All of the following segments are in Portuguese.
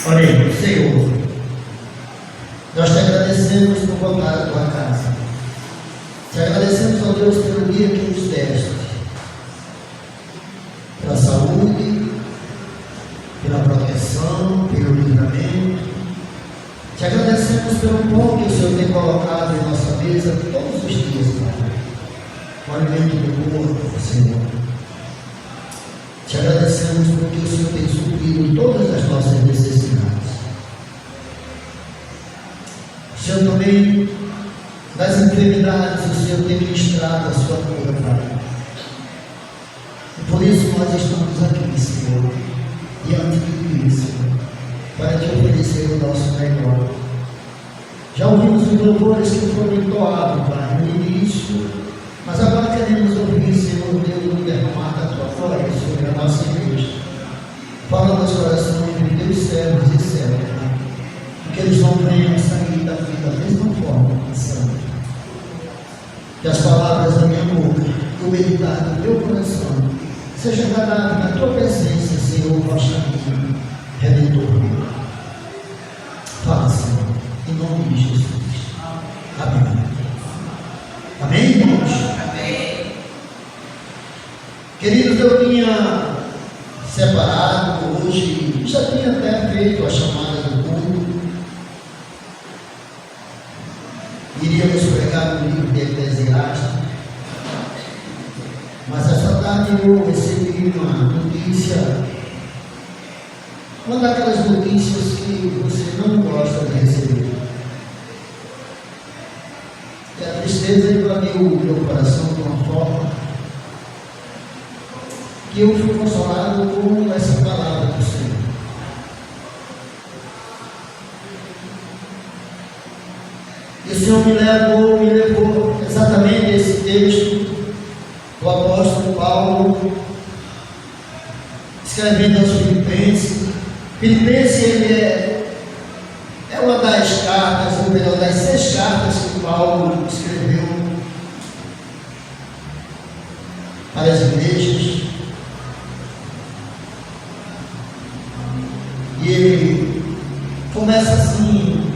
Oremos. Senhor, nós te agradecemos por voltar à tua casa. Te agradecemos, ó Deus, pelo dia que nos deste, pela saúde, pela proteção, pelo livramento. Te agradecemos pelo pão que o Senhor tem colocado em nossa mesa todos os dias, Pai. O alimento do corpo, Senhor. Te agradecemos porque o Senhor tem suprido todas as nossas necessidades. O Senhor também, nas enfermidades, o Senhor tem ministrado a sua cura, Pai. E por isso nós estamos aqui, Senhor, diante de Ti, Senhor, para Te oferecer o nosso melhor. Já ouvimos os louvores que foram entoados, Pai, no início, mas agora queremos ouvir, Senhor Deus, derramar da Tua glória sobre a nossa igreja. Fala nos corações de Teus servos e servas, Pai, que eles não venham sair da vida da mesma forma, pensando. Que as palavras da minha boca e o meditar do Teu coração seja agradável na Tua presença, Senhor, rocha minha, Redentor meu. Fala, Senhor, em nome de Jesus. Amém. Amém, irmãos? Amém. Queridos, eu tinha separado hoje, já tinha até feito a chamada do culto. Iríamos pregar no livro de Eclesiastes, mas esta tarde eu recebi uma notícia, uma daquelas notícias que você não gosta de receber. E a tristeza invadiu o meu coração de uma forma que eu fui consolado com essa palavra do Senhor. E o Senhor me levou exatamente a esse texto do apóstolo Paulo, escrevendo aos Filipenses. Filipenses, ele é uma das cartas, ou melhor, das 6 cartas que Paulo escreveu para as igrejas. E ele começa assim: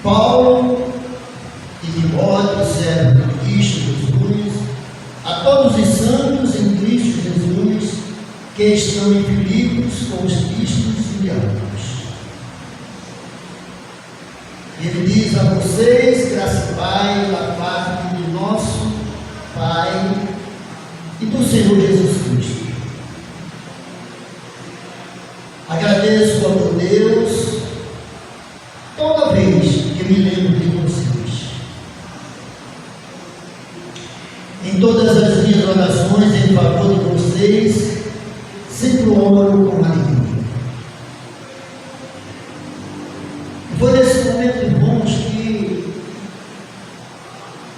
Paulo e Timóteo, servo de Cristo Jesus, a todos os santos em Cristo Jesus, que estão em Filipos com os cristos enviados. Ele diz a vocês, graça e paz da parte de nosso Pai e do Senhor Jesus Cristo. Agradeço ao meu Deus toda vez que me lembro de vocês. Em todas as minhas orações em favor de vocês, sempre oro com alegria. E foi nesse momento, irmãos, que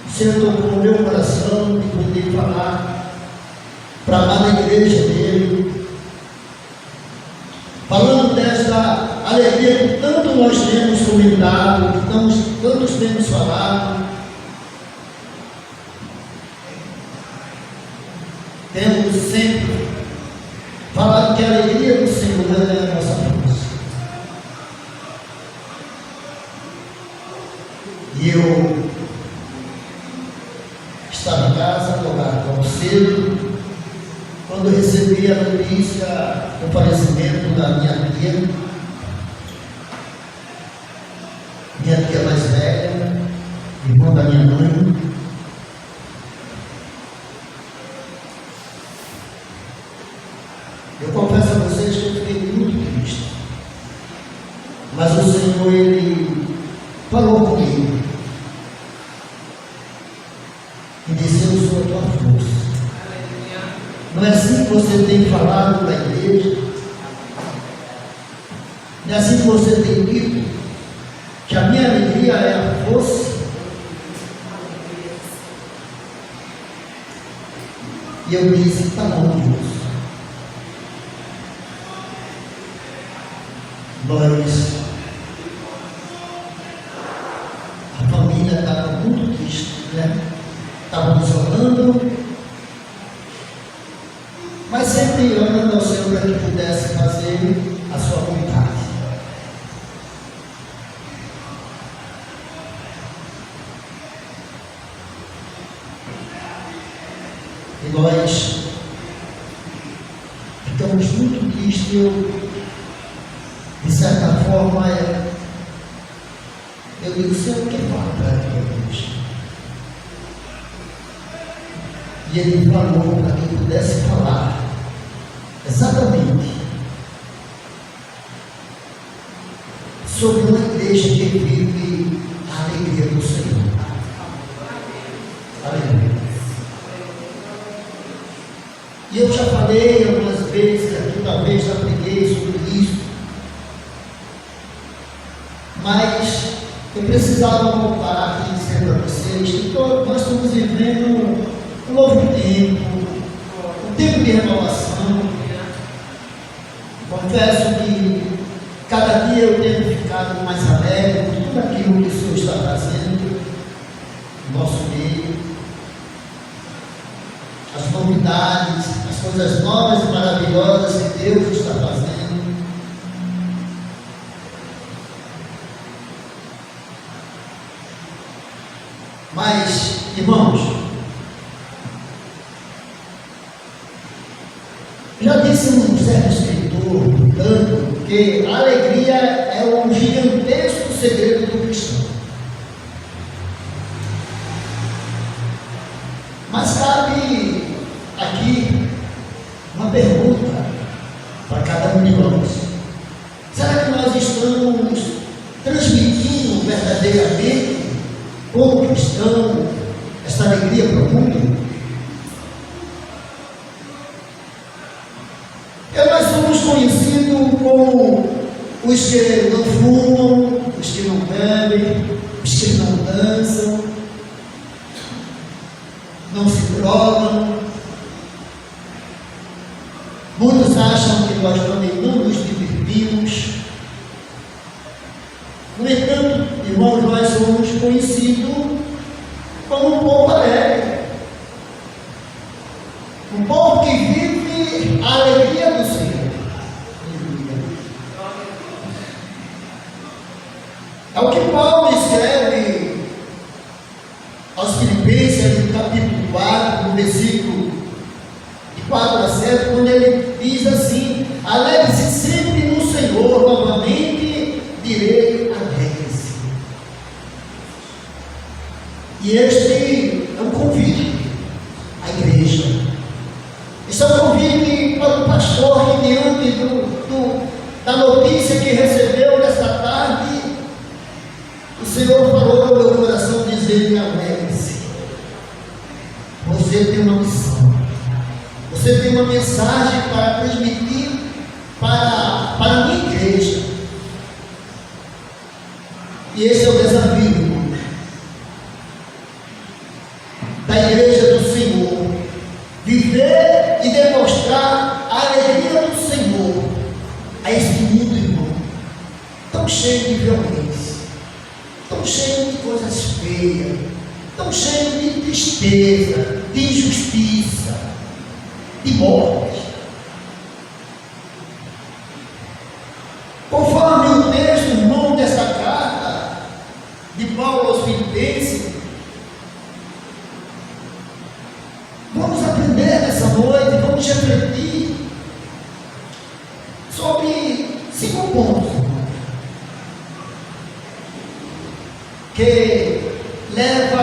o Senhor tocou no meu coração de poder falar para a amada igreja dele, falando desta alegria que tanto nós temos comentado, que tantos temos falado. Temos sempre falado que a alegria do Senhor é a nossa força. E eu estava em casa, acordado cedo, quando eu recebi a notícia do falecimento da minha tia mais velha, irmã da minha mãe. Eu confesso a vocês que eu fiquei muito triste, mas o Senhor, Ele falou comigo e disse: eu sou a tua força. Não é assim que você tem falado da igreja? Não é assim que você tem dito que a minha alegria é a força? E eu disse: está bom, Deus. A família estava muito triste, né? Estávamos orando, mas sempre orando ao Senhor para que pudesse fazer a sua vontade. nós ficamos muito tristes. Eu, de certa forma, eu digo, Senhor, o que fala para Deus? E ele falou para que pudesse falar exatamente sobre uma igreja que vive a alegria do Senhor. Aleluia. E eu já falei algumas vezes aqui, talvez já preguei sobre isso, mas eu precisava voltar aqui e dizer para vocês que nós estamos vivendo um novo tempo, um tempo de renovação. Confesso que cada dia eu tenho ficado mais alegre com tudo aquilo que o Senhor está fazendo no nosso meio. As novidades, as coisas novas e maravilhosas que Deus está fazendo. Mas, irmãos, já disse um certo escritor, tanto, que a alegria é um gigantesco segredo do cristão. Mas cabe aqui uma pergunta para cada um de nós. Será que nós estamos transmitindo verdadeiramente, como cristão, esta alegria para o mundo? Nós somos conhecidos como os que não fumam, os que não bebem, os que não dançam, não se drogam. Muitos acham que nós também não nos divertimos. No entanto, irmãos, nós somos conhecidos como um povo alegre, um povo que vive a alegria do Senhor. É o que Paulo escreve aos Filipenses, no capítulo 4, no versículo de 4 a 7, quando ele diz assim: alegre-se sempre no Senhor, novamente direi, alegre-se. E este é um convite à igreja. Este é um convite para o pastor que, diante da notícia que recebeu nesta tarde, o Senhor falou no meu coração, dizendo: alegre-se. Você tem uma missão, você tem uma mensagem para transmitir para a minha igreja. E esse é o desafio, irmãos, da igreja do Senhor: viver e demonstrar a alegria do Senhor a este mundo, irmão, tão cheio de violência, tão cheio de coisas feias, tão cheio de tristeza, de injustiça, de morte. Conforme o texto, irmão, desta carta de Paulo aos Filipenses, vamos aprender nessa noite, vamos refletir sobre 5 pontos que leva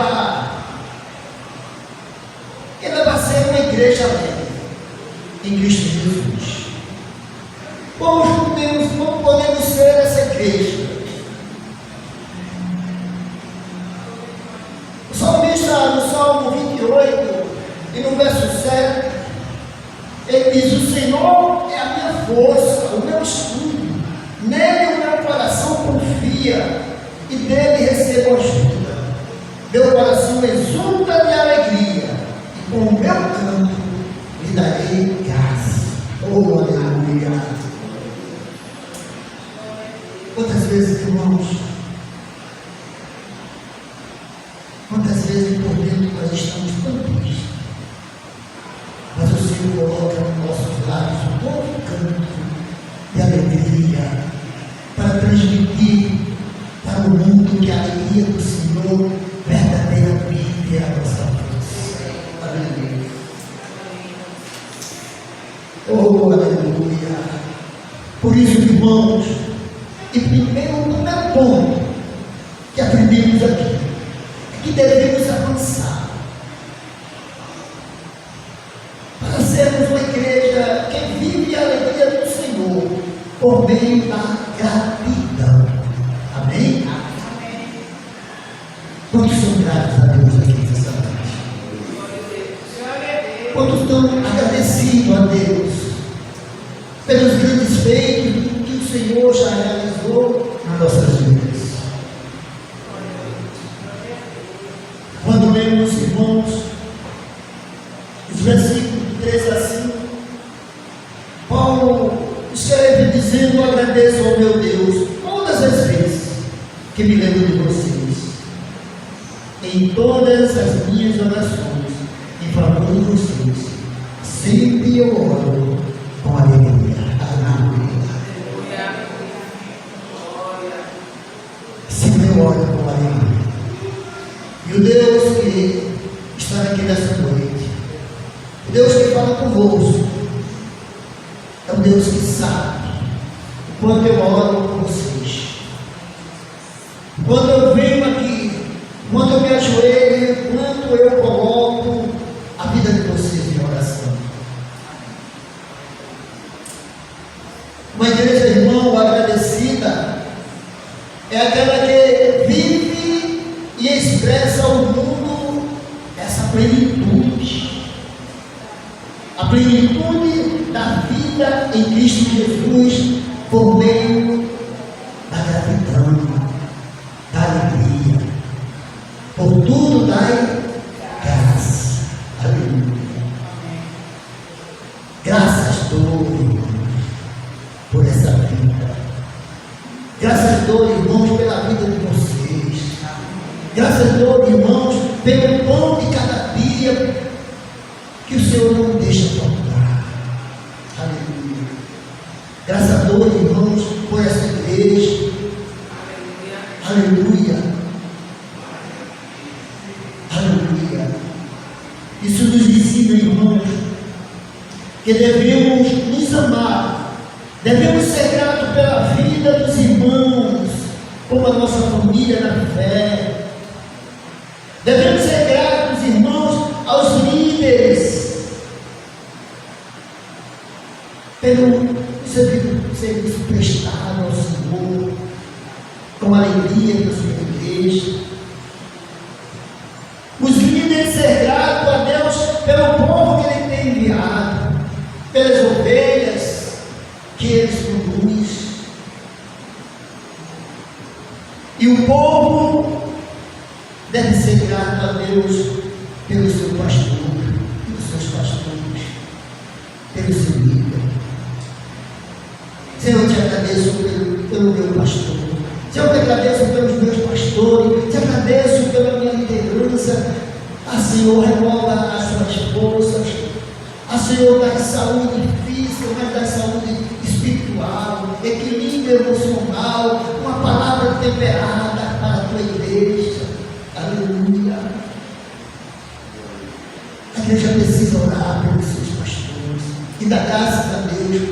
a ser uma igreja alegre em Cristo Jesus. Como podemos ser essa igreja? O salmista, no Salmo 28 e no verso 7, ele diz: o Senhor é a minha força, o meu escudo, nele o meu coração confia e dele recebo ajuda. Meu coração exulta de alegria, e com o meu canto lhe darei graça. Oh, aleluia! Quantas vezes, irmãos, quantas vezes por dentro nós estamos tão tristes, mas o Senhor coloca nos nossos lábios um novo canto de alegria, para transmitir para o mundo que a alegria do Senhor verdadeiramente é a nossa força. Aleluia. Oh, aleluia. Por isso, irmãos, e primeiro ponto que aprendemos aqui é que devemos avançar para sermos uma igreja que vive a alegria do Senhor por meio da gratidão. Amém? Quantos são gratos a Deus aqui nessa noite? Quantos estão agradecidos a Deus pelos grandes feitos que o Senhor já realizou nas nossas vidas? Quando lemos, irmãos, os versículos 3 a 5, Paulo escreve dizendo: agradeço ao meu Deus todas as vezes que me lembro de vocês, em todas as minhas orações em favor de vocês, sempre eu oro com alegria. Sempre eu oro com alegria. E o Deus que está aqui nessa noite, o Deus que fala convosco, é um Deus que sabe o quanto eu oro por vocês. Quando eu venho aqui, quando eu me ajoelho, quando eu coloco a vida de vocês em oração. Uma igreja, irmão, agradecida é aquela que vive e expressa ao mundo essa plenitude. A plenitude da vida em Cristo Jesus por meio da gratidão, da alegria. Por tudo dai graça. Aleluia. Graças dou, irmãos, por essa vida. Graças dou, irmãos, pela vida de vocês. Graças dou, irmãos, pelo pão de cada dia que o Senhor não deixa faltar. Aleluia. Graças dou, irmãos, por essa igreja. Aleluia. Aleluia. Isso nos ensina, irmãos, que devemos nos amar, devemos ser gratos pela vida dos irmãos, como a nossa família na fé. Devemos ser gratos, irmãos, aos líderes, pelo serviço prestado ao Senhor, com alegria na sua igreja. Os líderes ser gratos a Deus pelo povo que Ele tem enviado, pelas ovelhas que eles conduzem. E o povo deve ser grato a Deus pelo seu pastor, pelos seus pastores, pelo seu líder. Senhor, eu te agradeço pelo meu pastor. Senhor, eu te agradeço pelos meus pastores. Te agradeço pela minha liderança. Senhor, renova as suas forças. Senhor, dá saúde física, mas dá saúde espiritual, equilíbrio emocional, uma palavra temperada para a tua igreja. Aleluia. A igreja precisa orar pelos seus pastores e dar graças a Deus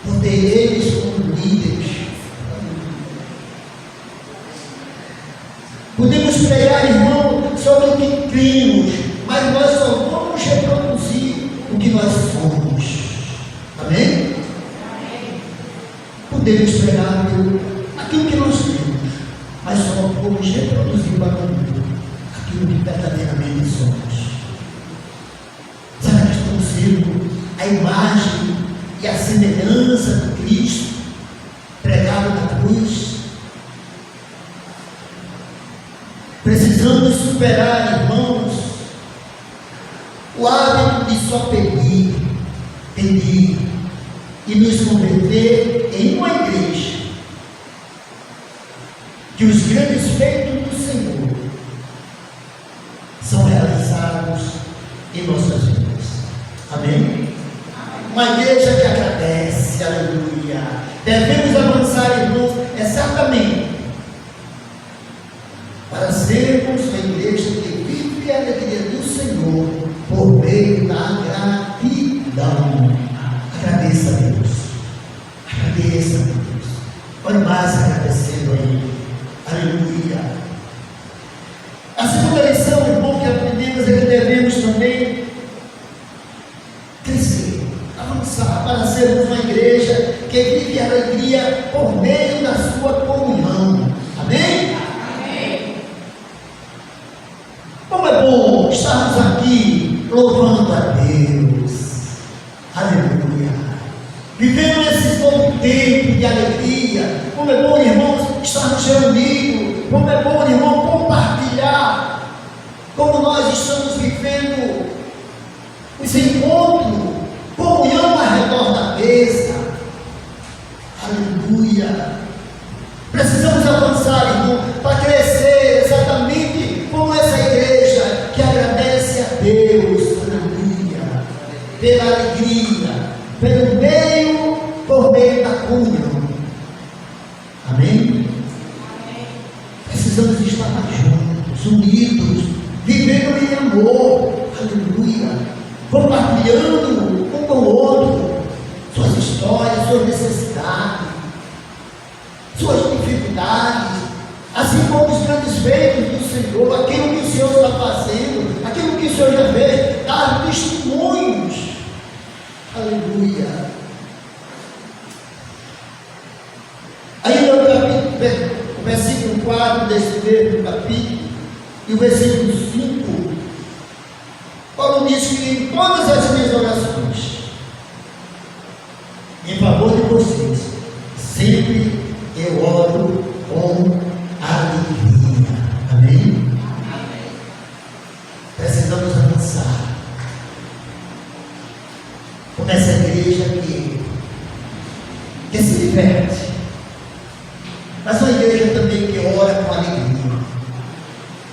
por ter eles como líderes. Podemos pregar, irmão, sobre o que cremos, mas nós só vamos reproduzir o que nós somos. Amém? Podemos pregar aquilo que nós temos, mas só vamos reproduzir para o mundo aquilo que verdadeiramente somos. Será que estamos sendo a imagem e a semelhança de Cristo pregado na cruz? Precisamos superar, irmãos, o hábito de só pedir e nos converter em uma igreja que os grandes feitos do Senhor são realizados em nossas vidas. Amém? Uma igreja que agradece, aleluia. Devemos avançar, irmãos, exatamente para sermos a igreja que vive a alegria do Senhor por meio da gratidão. Agradeça Ore mais agradecendo aí. Aleluia. A segunda lição, irmão, que aprendemos é que devemos também crescer, avançar, para sermos uma igreja que vive a alegria por meio da sua comunhão. Amém? Amém. Como é bom estarmos aqui louvando a Deus. Aleluia. Vivendo esse novo tempo de alegria. Como é bom, irmãos, estarmos reunidos. Como é bom, irmão, compartilhar como nós estamos vivendo esse encontro, comunhão ao redor da mesa. Aleluia. Precisamos avançar, irmão, para crescer exatamente como essa igreja que agradece a Deus. Aleluia. Pela alegria, pelo meio, por meio da comunhão. Amém? Precisamos estar juntos, unidos, vivendo em amor. Aleluia. Compartilhando um com o outro suas histórias, suas necessidades, suas dificuldades, assim como os grandes feitos do Senhor, aquilo que o Senhor está fazendo, aquilo que o Senhor já fez, dar testemunhos. Aleluia. Ainda o versículo 4 desse mesmo capítulo e o versículo 5, Paulo diz que em todas as minhas orações, em favor de vocês, sempre eu oro com alegria. Amém? Precisamos avançar como essa igreja que se diverte, mas uma igreja também que ora com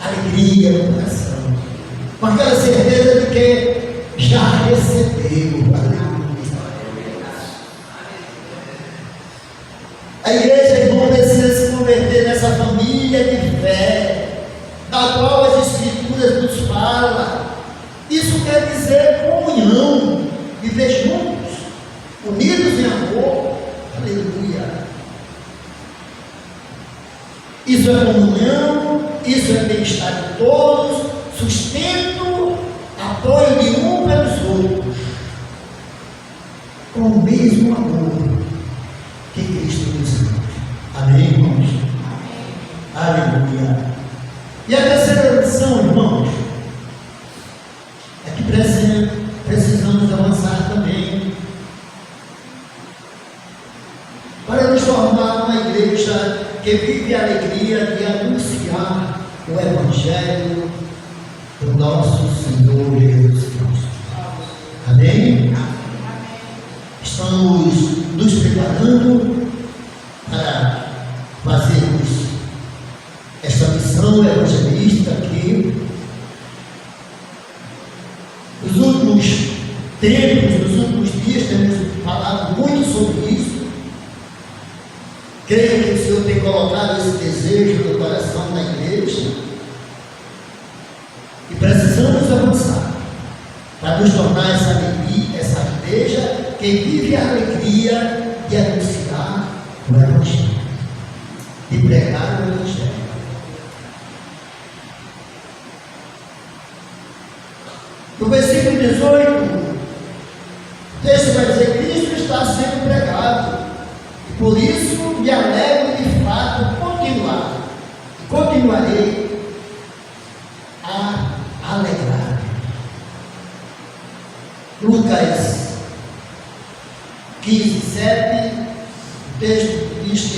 alegria no coração, com aquela certeza de que já recebeu. A igreja, irmão, precisa se converter nessa família de fé, da qual as Escrituras nos falam. Isso quer dizer comunhão, viver juntos, unidos em amor. Aleluia. Isso é comunhão, isso é bem-estar de todos, sustento, apoio de um pelos outros, com o mesmo amor que Cristo nos deu. Amém, irmãos? Amém. Aleluia. E a terceira lição, irmãos, é que precisamos avançar também para nos tornar uma igreja que vive a alegria de anunciar o Evangelho do nosso Senhor Jesus Cristo. Amém? Estamos nos preparando para fazermos esta missão evangelística aqui. Nos últimos tempos, nos últimos dias, temos falado muito sobre isso. Creio que o Senhor tem colocado esse desejo no coração da igreja e precisamos avançar para nos tornar essa igreja que vive a alegria de anunciar o Evangelho, de pregar o Evangelho. No versículo 18, o texto vai dizer: Cristo está sendo pregado, e por isso me alegro de fato continuarei a alegrar. Lucas 15, 7, o texto diz: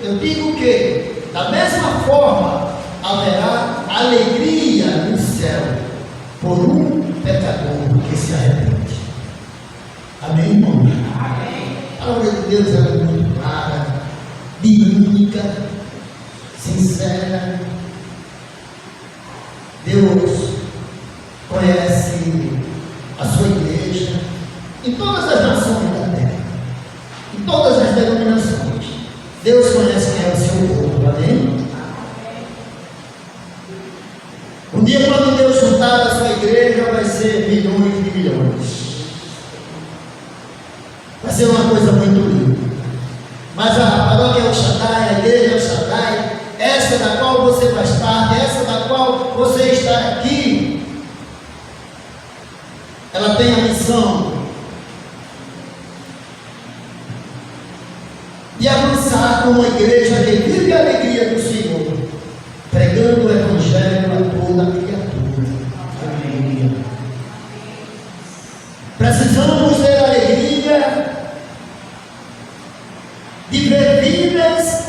eu digo que da mesma forma haverá alegria no céu por um pecador que se arrepende. Amém, irmãos? Amém. A palavra de Deus é muito clara, dinâmica, sincera. Deus conhece a sua igreja em todas as nações da terra, em todas as denominações. Deus conhece quem é o seu povo. Amém? Um dia, quando Deus juntar a sua igreja, vai ser milhões de milhões. Vai ser uma coisa muito linda. Mas a paróquia El Shaddai, a igreja El Shaddai, essa da qual você faz parte, essa da qual você está aqui, ela tem a missão de avançar como uma igreja que vive a alegria do Senhor, pregando o Evangelho a toda criatura. Aleluia. Precisamos ter a alegria de ver vidas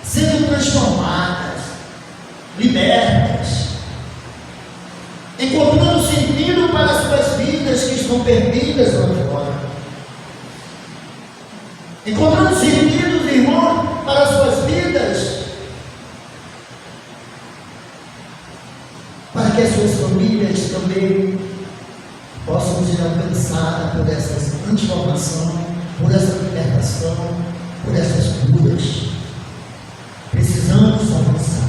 sendo transformadas, libertas, encontrando sentido para as suas vidas que estão perdidas lá fora, encontrando sentido, irmão, para as suas vidas, para que as suas famílias também possam ser alcançadas por essa transformação, por essa libertação, por essas curas. Precisamos avançar,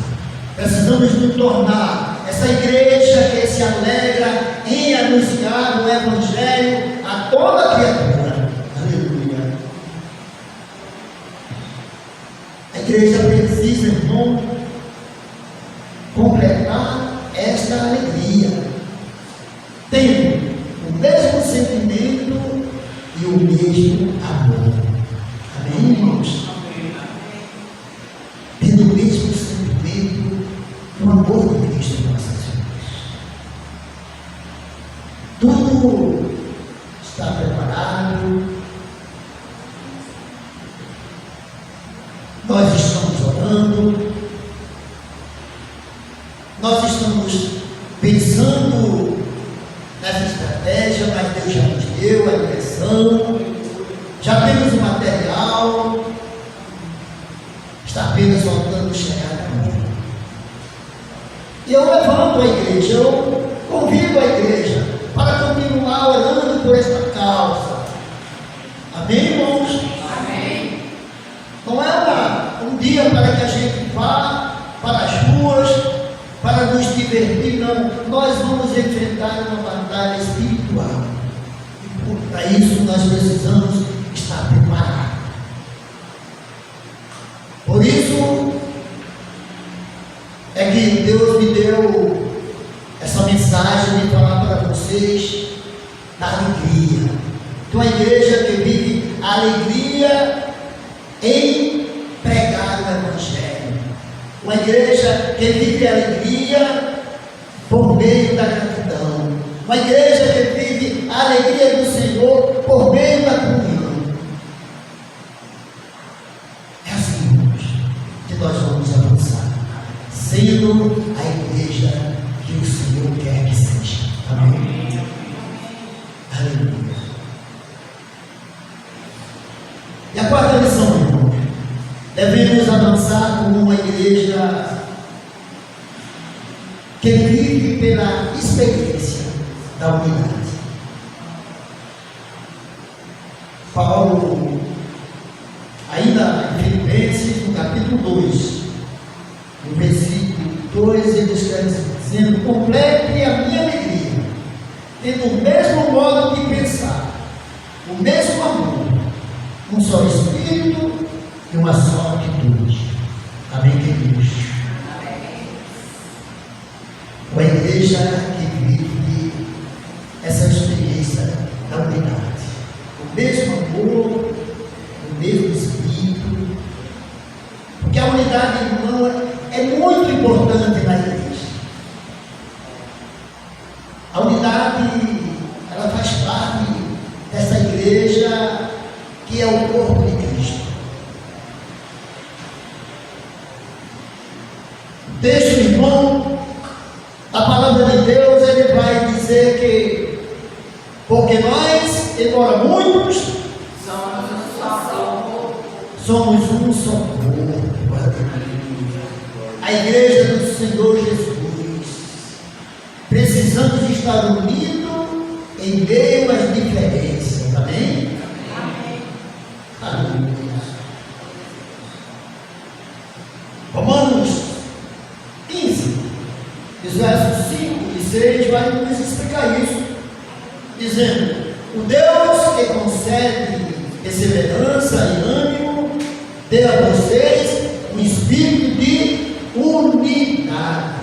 precisamos nos tornar essa igreja que se alegra em anunciar o Evangelho a toda criatura. Aleluia. A igreja precisa, irmão, completar esta alegria, tendo o mesmo sentimento e o mesmo amor. Amém, irmãos? Tendo o mesmo sentimento e o amor de Cristo em nossas vidas. Tudo está preparado. Nós estamos orando. Nós estamos pensando nessa estratégia, mas Deus já nos deu a direção. Já temos o material, está apenas faltando chegar a mim. E eu levanto a igreja, eu convido a igreja para continuar orando por esta causa. Amém, irmãos? Amém. Não é um dia para que a gente vá para as ruas, para nos divertir, não. Nós vamos enfrentar uma batalha espiritual. E para isso nós precisamos estar preparados. Por isso é que Deus me deu essa mensagem de falar para vocês da alegria. De uma igreja que vive a alegria em pregar o Evangelho. Uma igreja que vive a alegria por meio da gratidão. Uma igreja que vive a alegria do Senhor por meio da comunhão. É assim, irmãos, que nós vamos avançar, sendo a igreja que o Senhor quer que seja. Amém? Aleluia. E a quarta lição, irmão, devemos avançar como uma igreja que vive pela experiência da unidade. Paulo, ainda em Filipenses, no capítulo 2, no versículo 2, ele escreve dizendo: complete a minha alegria, tendo o mesmo modo de pensar, o mesmo amor, um só Espírito e uma só atitude. Amém, queridos? Uma igreja que vive essa experiência da unidade, o mesmo amor, o mesmo Espírito, porque a unidade, irmão, é muito importante na igreja. A unidade, ela faz parte dessa igreja que é o corpo de Cristo. O texto, irmão, a palavra de Deus, ele vai dizer que, porque nós, embora muitos, somos um só corpo. A igreja do Senhor Jesus. Precisamos estar unidos em meio às diferenças. Amém? Amém. Aleluia. Romanos 15, os versos 5 e 6 vai nos explicar isso, dizendo: o Deus que concede perseverança e ânimo Dê a vocês um espírito de unidade.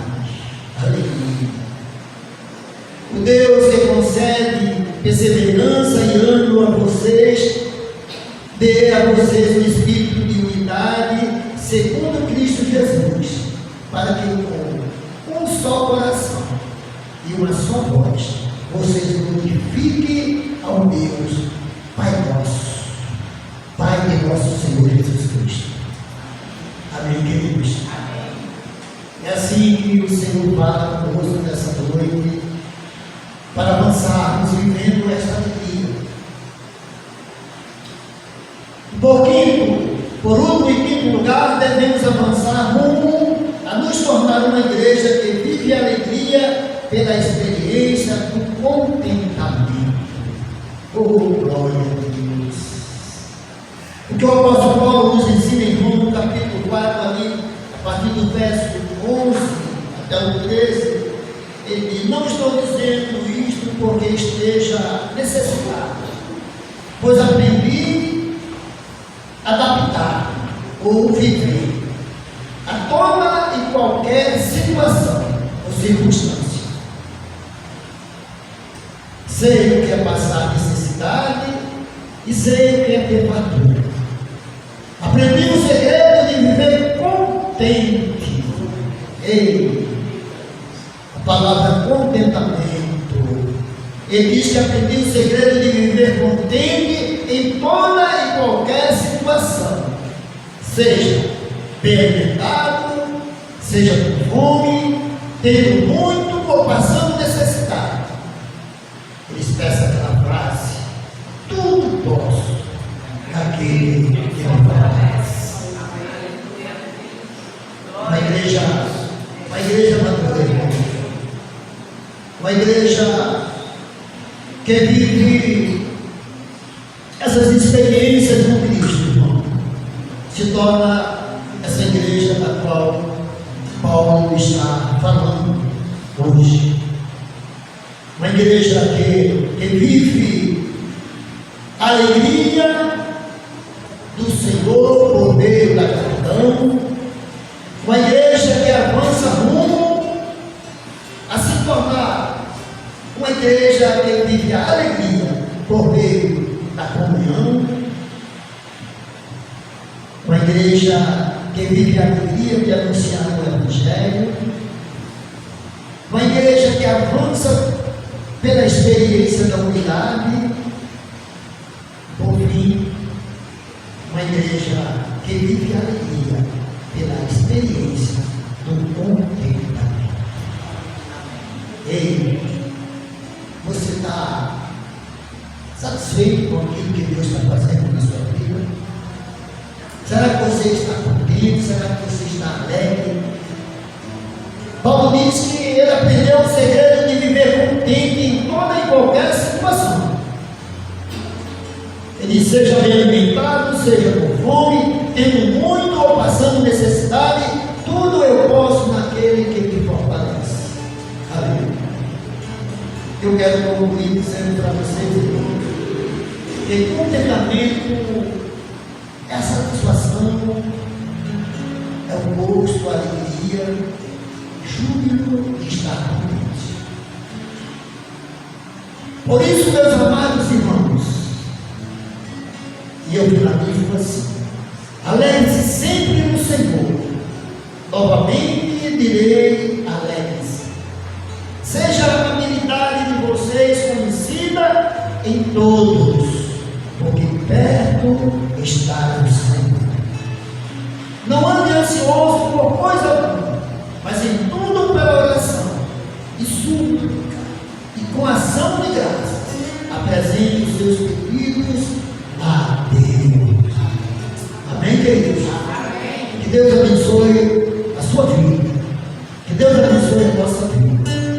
Aleluia. O Deus que concede perseverança e ânimo a vocês, dê a vocês um espírito de unidade, segundo Cristo Jesus, para que com um só coração e uma só voz, vocês glorifiquem ao Deus, Pai nosso, Pai de nosso Senhor Jesus Cristo. Amém, queridos? Amém. É assim que o Senhor fala conosco nessa noite, para avançarmos vivendo esta alegria. Por último e quinto lugar, devemos avançar rumo a nos tornar uma igreja que vive a alegria pela experiência do contentamento. Oh, glória a Deus! O que o apóstolo Paulo nos ensina em Romanos capítulo 4, ali, a partir do verso 11 até o 13, ele diz: não estou dizendo isto porque esteja necessitado, pois aprendi a adaptar ou viver a toda e qualquer situação ou circunstância. Sei o que é passar necessidade e sei o que é ter fartura. Aprendi o segredo de viver contente. Ei, a palavra contentamento. Ele diz que aprendi o segredo de viver contente em toda e qualquer situação, seja bem alimentado, seja com fome, tendo muito ou passando necessidade. Ele expressa aquela frase: tudo posso naquele que me fortalece. Uma igreja madura, uma igreja que vive essas experiências com Cristo, irmão, se torna essa igreja da qual Paulo está falando hoje. Uma igreja que vive a alegria do Senhor por meio da gratidão. Uma igreja que avança rumo a se tornar uma igreja que vive a alegria por meio da comunhão. Uma igreja que vive a alegria de anunciar o Evangelho. Uma igreja que avança pela experiência da unidade. Por fim, uma igreja que vive a alegria pela experiência do contentamento. Ei, você está satisfeito com aquilo que Deus está fazendo na sua vida? Será que você está contente? Será que você está alegre? Paulo diz que ele aprendeu o segredo de viver contente em toda e qualquer situação. Ele diz: seja bem alimentado, seja com fome, tendo muito ou passando necessidade, tudo eu posso naquele que me fortalece. Aleluia. Eu quero concluir dizendo para vocês, irmãos, que contentamento é a satisfação, é o gosto, a alegria, júbilo de estar contente. Por isso, meus amados irmãos, e eu finalizo assim: alegre-se sempre no Senhor. Novamente direi: alegre-se. Seja a amabilidade de vocês conhecida em todos, porque perto está o Senhor. Não ande ansioso por coisa alguma, mas em tudo pela oração e súplica e com ação de graças apresente os seus pedidos a Deus. Amém, queridos? Amém. Que Deus abençoe a sua vida. Que Deus abençoe a nossa vida.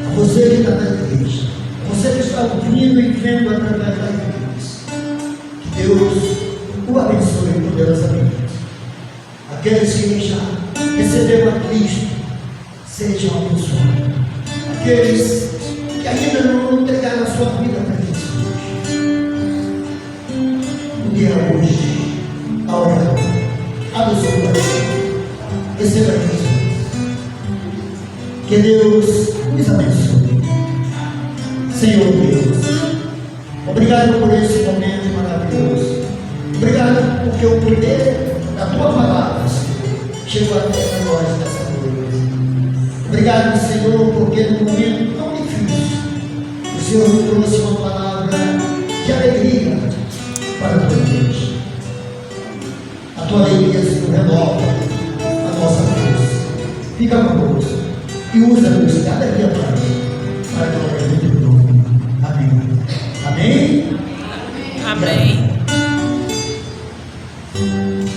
A você que está na igreja, a você que está ouvindo e vendo através da igreja. Que Deus o abençoe poderosamente. Aqueles que já receberam a Cristo, sejam abençoados. Aqueles que ainda não entregaram a sua vida para Jesus, o dia hoje, a hora, abra o seu coração. Receba Jesus. Que Deus nos abençoe. Senhor Deus, obrigado por esse momento maravilhoso. Obrigado porque o poder da tua palavra, Senhor, chegou até nós nessa noite. Obrigado, Senhor, porque no momento tão difícil, o Senhor nos trouxe uma palavra de alegria para a tua igreja. A tua alegria, Senhor, renova a nossa força. Fica conosco e usa-nos cada dia mais para a glória do teu nome. Amém. Amém. Amém.